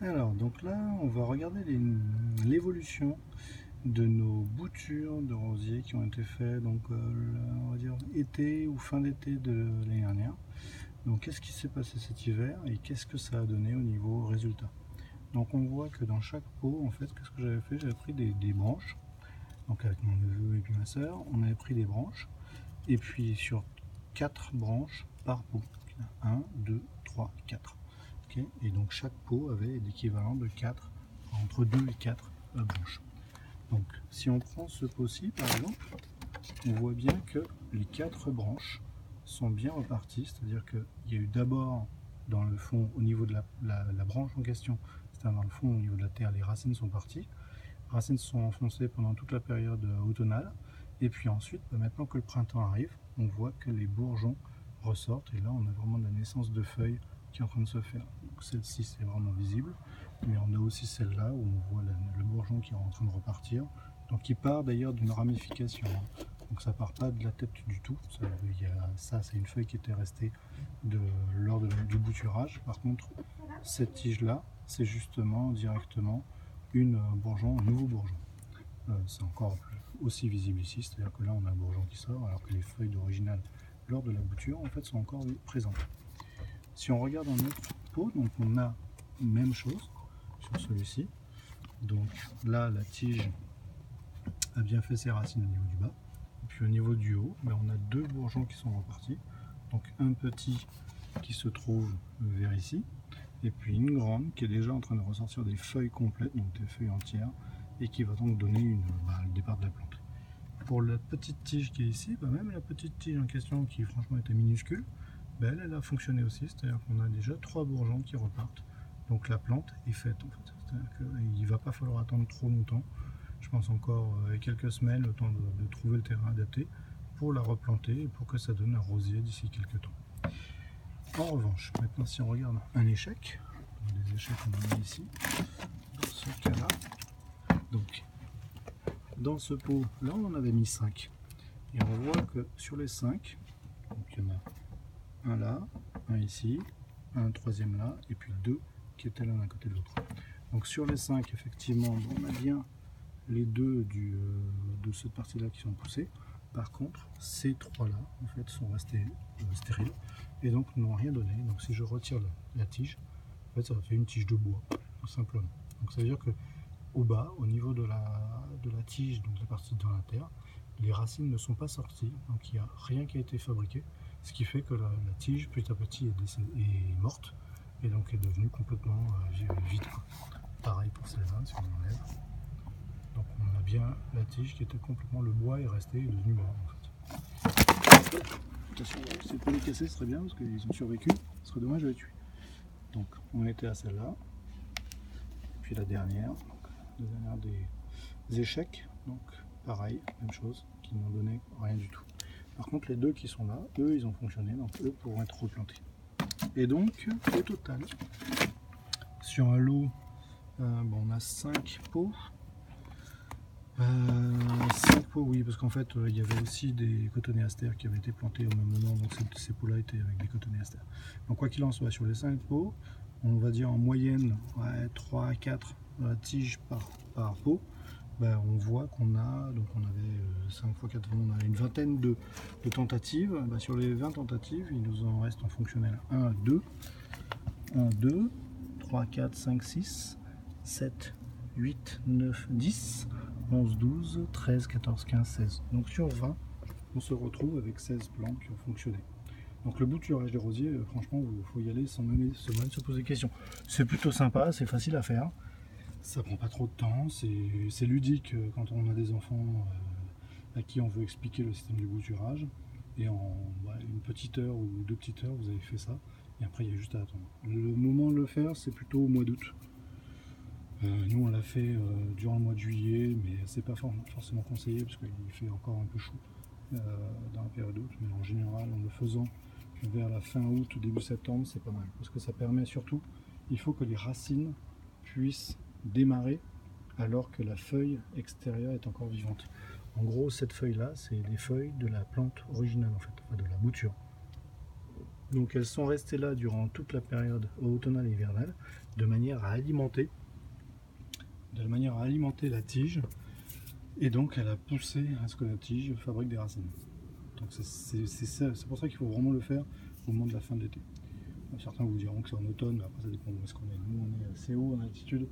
Alors, donc là, on va regarder l'évolution de nos boutures de rosiers qui ont été faites, donc on va dire été ou fin d'été de l'année dernière. Donc, qu'est-ce qui s'est passé cet hiver et qu'est-ce que ça a donné au niveau résultat? Donc, on voit que dans chaque pot, en fait, qu'est-ce que j'avais fait? J'avais pris des branches, donc avec mon neveu et puis ma soeur, on avait pris des branches, et puis sur 4 branches par pot. 1, 2, 3, 4. Okay, et donc chaque pot avait l'équivalent de 4, entre 2 et 4 branches. Donc si on prend ce pot-ci par exemple, on voit bien que les 4 branches sont bien reparties, c'est-à-dire qu'il y a eu d'abord dans le fond, au niveau de la branche en question, c'est-à-dire dans le fond, au niveau de la terre, les racines sont parties. Les racines se sont enfoncées pendant toute la période automnale. Et puis ensuite, maintenant que le printemps arrive, on voit que les bourgeons ressortent. Et là, on a vraiment de la naissance de feuilles qui est en train de se faire. Donc celle-ci, c'est vraiment visible. Mais on a aussi celle-là où on voit le bourgeon qui est en train de repartir. Donc qui part d'ailleurs d'une ramification. Donc ça part pas de la tête du tout. Ça, c'est une feuille qui était restée lors du bouturage. Par contre, cette tige-là, c'est justement directement un nouveau bourgeon. C'est encore aussi visible ici, c'est-à-dire que là on a un bourgeon qui sort, alors que les feuilles d'original lors de la bouture en fait sont encore présentes. Si on regarde dans notre pot, donc on a même chose sur celui-ci. Donc là la tige a bien fait ses racines au niveau du bas. Et puis au niveau du haut, on a deux bourgeons qui sont repartis. Donc un petit qui se trouve vers ici, et puis une grande qui est déjà en train de ressortir des feuilles complètes, donc des feuilles entières, et qui va donc donner le départ de la plante. Pour la petite tige qui est ici, même la petite tige en question qui franchement était minuscule, elle a fonctionné aussi, c'est-à-dire qu'on a déjà 3 bourgeons qui repartent. Donc la plante est faite en fait. C'est-à-dire qu'il ne va pas falloir attendre trop longtemps. Je pense encore quelques semaines, le temps de trouver le terrain adapté pour la replanter et pour que ça donne un rosier d'ici quelques temps. En revanche, maintenant si on regarde un échec, les échecs qu'on a mis ici, dans ce cas-là, donc dans ce pot là on en avait mis 5. Et on voit que sur les 5, donc il y en a un là, un ici, un troisième là, et puis deux qui étaient l'un à côté de l'autre. Donc sur les 5, effectivement, on a bien les deux de cette partie-là qui sont poussés. Par contre, ces trois-là, en fait, sont restés stériles et donc n'ont rien donné. Donc si je retire la tige, en fait, ça fait une tige de bois, tout simplement. Donc ça veut dire que au bas, au niveau de la tige, donc la partie dans la terre, les racines ne sont pas sorties, donc il n'y a rien qui a été fabriqué, ce qui fait que la tige petit à petit est morte et donc est devenue complètement vide. Pareil pour celle-là, si on enlève. Donc on a bien la tige qui était complètement, le bois est resté, est devenu mort en fait. Attention, si vous pouvez les casser, ce serait bien parce qu'ils ont survécu, ce serait dommage de les tuer. Donc on était à celle-là, puis la dernière des échecs, donc pareil, même chose, qui n'ont donné rien du tout. Par contre les deux qui sont là, eux ils ont fonctionné, donc eux pourront être replantés. Et donc au total, sur un lot, on a 5 pots. 5 pots, oui, parce qu'en fait il y avait aussi des cotonéastères qui avaient été plantés au même moment, donc ces pots-là étaient avec des cotonéastères. Donc quoi qu'il en soit, sur les 5 pots, on va dire en moyenne 3 à 4 tiges par pot. On voit qu'on a, donc on avait 5 x 4, on a une vingtaine de tentatives. Sur les 20 tentatives, il nous en reste en fonctionnel 1, 2, 1, 2, 3, 4, 5, 6, 7, 8, 9, 10, 11, 12, 13, 14, 15, 16. Donc sur 20, on se retrouve avec 16 plants qui ont fonctionné. Donc le bouturage des rosiers, franchement, il faut y aller sans même se poser de questions. C'est plutôt sympa, c'est facile à faire. Ça prend pas trop de temps, c'est ludique quand on a des enfants à qui on veut expliquer le système du bouturage. Et en une petite heure ou 2 petites heures, vous avez fait ça. Et après, il y a juste à attendre. Le moment de le faire, c'est plutôt au mois d'août. Nous, on l'a fait durant le mois de juillet, mais c'est pas forcément conseillé parce qu'il fait encore un peu chaud dans la période d'août. Mais en général, en le faisant vers la fin août, début septembre, c'est pas mal. Parce que ça permet surtout, il faut que les racines puissent démarrer alors que la feuille extérieure est encore vivante. En gros, cette feuille-là, c'est les feuilles de la plante originale, en fait, enfin de la bouture. Donc elles sont restées là durant toute la période automnale et hivernale, de manière à alimenter la tige, et donc elle a poussé à ce que la tige fabrique des racines. Donc c'est pour ça qu'il faut vraiment le faire au moment de la fin de l'été. Certains vous diront que c'est en automne, mais après ça dépend où est-ce qu'on est. Nous on est assez haut en altitude,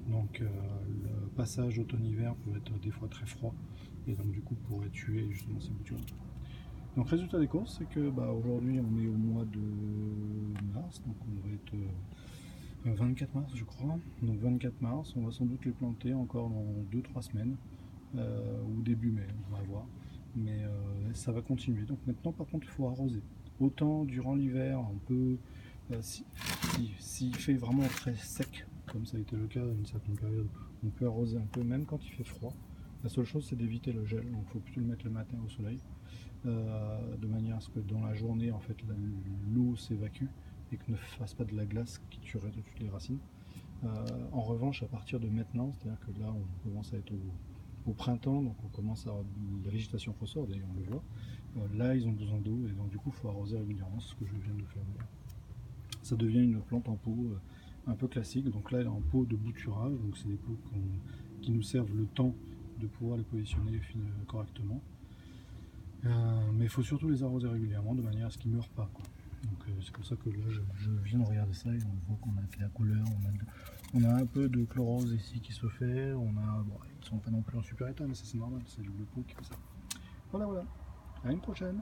donc le passage automne-hiver peut être des fois très froid, et donc du coup pourrait tuer justement ces boutures. Donc résultat des courses, c'est que aujourd'hui on est au mois de mars, donc on va être 24 mars je crois. Donc 24 mars, on va sans doute les planter encore dans 2-3 semaines, ou début mai, on va voir. Mais ça va continuer. Donc maintenant par contre il faut arroser. Autant durant l'hiver, on peut, s'il fait vraiment très sec, comme ça a été le cas à une certaine période, on peut arroser un peu même quand il fait froid. La seule chose c'est d'éviter le gel, donc il faut plutôt le mettre le matin au soleil. De manière à ce que dans la journée en fait l'eau s'évacue et que ne fasse pas de la glace qui tuerait toutes les racines. En revanche, à partir de maintenant, c'est-à-dire que là on commence à être au printemps, donc on commence à avoir la végétation ressort, d'ailleurs on le voit. Là ils ont besoin d'eau et donc du coup il faut arroser régulièrement, c'est ce que je viens de faire. Ça devient une plante en pot un peu classique, donc là elle est en pot de bouturage, donc c'est des pots qui nous servent le temps de pouvoir les positionner correctement. Mais il faut surtout les arroser régulièrement de manière à ce qu'ils ne meurent pas, quoi. Donc c'est pour ça que là je viens de regarder ça et on voit qu'on a fait la couleur, on a un peu de chlorose ici qui se fait, ils sont pas non plus en super état, mais ça c'est normal, c'est le pot qui fait ça. Voilà, à une prochaine.